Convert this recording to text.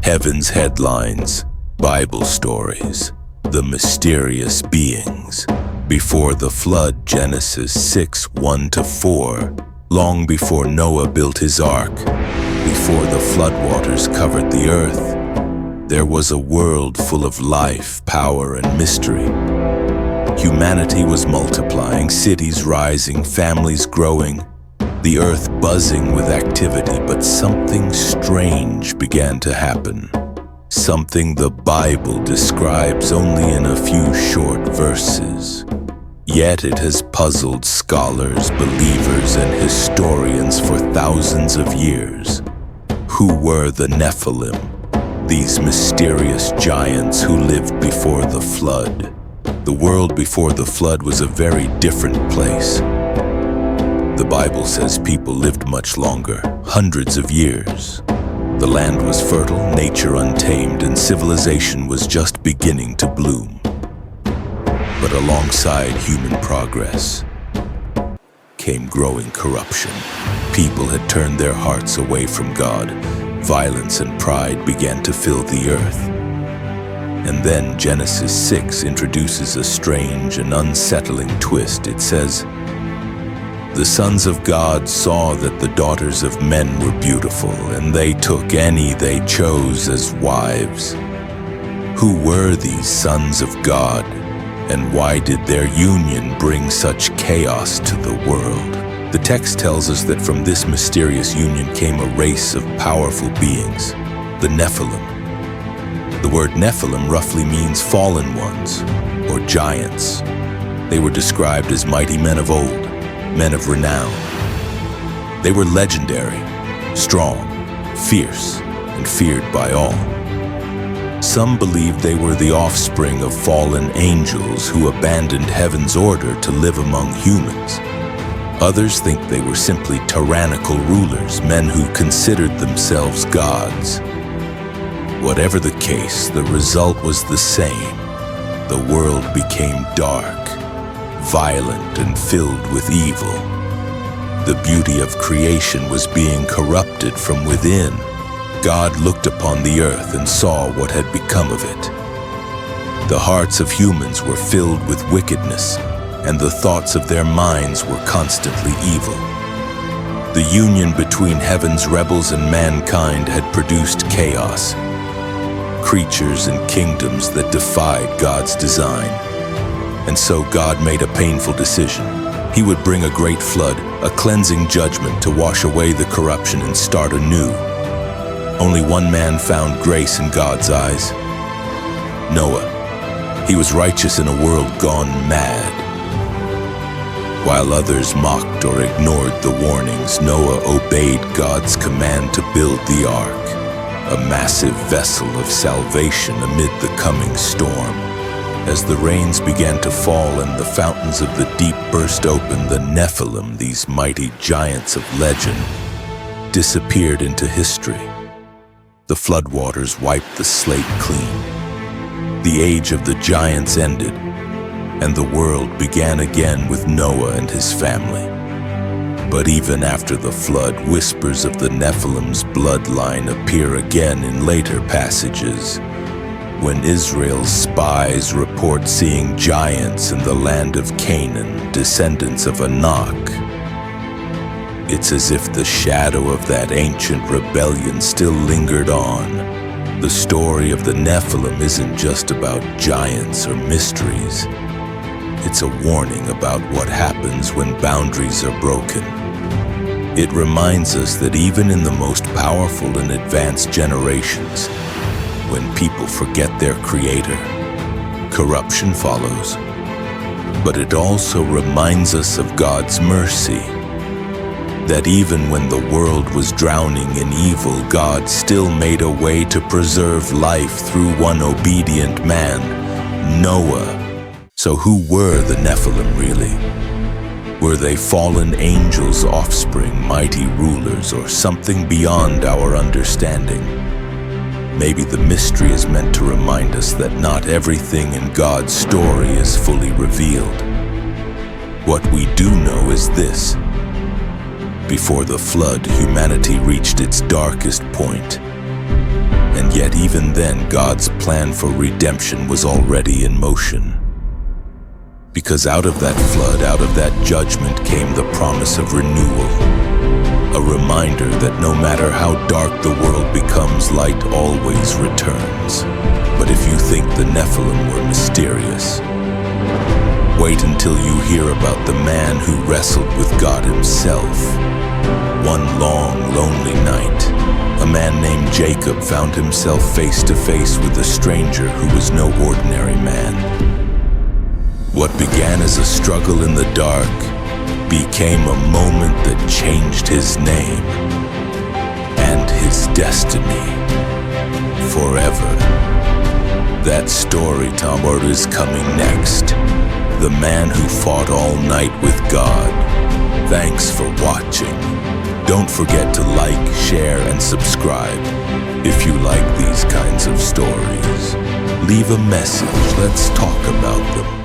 Heaven's headlines, Bible stories, the mysterious beings. Before the flood, Genesis 6:1-4. Long before Noah built his ark, before the floodwaters covered the earth, there was a world full of life, power, and mystery. Humanity was multiplying, cities rising, families growing, the earth buzzing with activity, but something strange began to happen. Something the Bible describes only in a few short verses. Yet it has puzzled scholars, believers, and historians for thousands of years. Who were the Nephilim, these mysterious giants who lived before the flood? The world before the flood was a very different place. The Bible says people lived much longer, hundreds of years. The land was fertile, nature untamed, and civilization was just beginning to bloom. But alongside human progress came growing corruption. People had turned their hearts away from God. Violence and pride began to fill the earth. And then Genesis 6 introduces a strange and unsettling twist. It says, "The sons of God saw that the daughters of men were beautiful, and they took any they chose as wives." Who were these sons of God, and why did their union bring such chaos to the world? The text tells us that from this mysterious union came a race of powerful beings, the Nephilim. The word Nephilim roughly means fallen ones, or giants. They were described as mighty men of old, men of renown. They were legendary, strong, fierce, and feared by all. Some believed they were the offspring of fallen angels who abandoned heaven's order to live among humans. Others think they were simply tyrannical rulers, men who considered themselves gods. Whatever the case, the result was the same. The world became dark, violent, and filled with evil. The beauty of creation was being corrupted from within. God looked upon the earth and saw what had become of it. The hearts of humans were filled with wickedness, and the thoughts of their minds were constantly evil. The union between heaven's rebels and mankind had produced chaos, creatures and kingdoms that defied God's design. And so God made a painful decision. He would bring a great flood, a cleansing judgment to wash away the corruption and start anew. Only one man found grace in God's eyes: Noah. He was righteous in a world gone mad. While others mocked or ignored the warnings, Noah obeyed God's command to build the ark, a massive vessel of salvation amid the coming storm. As the rains began to fall and the fountains of the deep burst open, the Nephilim, these mighty giants of legend, disappeared into history. The floodwaters wiped the slate clean. The age of the giants ended, and the world began again with Noah and his family. But even after the flood, whispers of the Nephilim's bloodline appear again in later passages. When Israel's spies report seeing giants in the land of Canaan, descendants of Anak, it's as if the shadow of that ancient rebellion still lingered on. The story of the Nephilim isn't just about giants or mysteries. It's a warning about what happens when boundaries are broken. It reminds us that even in the most powerful and advanced generations, when people forget their Creator, corruption follows. But it also reminds us of God's mercy, that even when the world was drowning in evil, God still made a way to preserve life through one obedient man, Noah. So who were the Nephilim really? Were they fallen angels' offspring, mighty rulers, or something beyond our understanding? Maybe the mystery is meant to remind us that not everything in God's story is fully revealed. What we do know is this: before the flood, humanity reached its darkest point, And yet even then, God's plan for redemption was already in motion. Because out of that flood, out of that judgment came the promise of renewal. A reminder that no matter how dark the world becomes, light always returns. But if you think the Nephilim were mysterious, wait until you hear about the man who wrestled with God himself. One long, lonely night, a man named Jacob found himself face to face with a stranger who was no ordinary man. What began as a struggle in the dark became a moment that changed his name and his destiny forever. That story, Tombard, is coming next. The man who fought all night with God. Thanks for watching. Don't forget to like, share, and subscribe. If you like these kinds of stories, leave a message. Let's talk about them.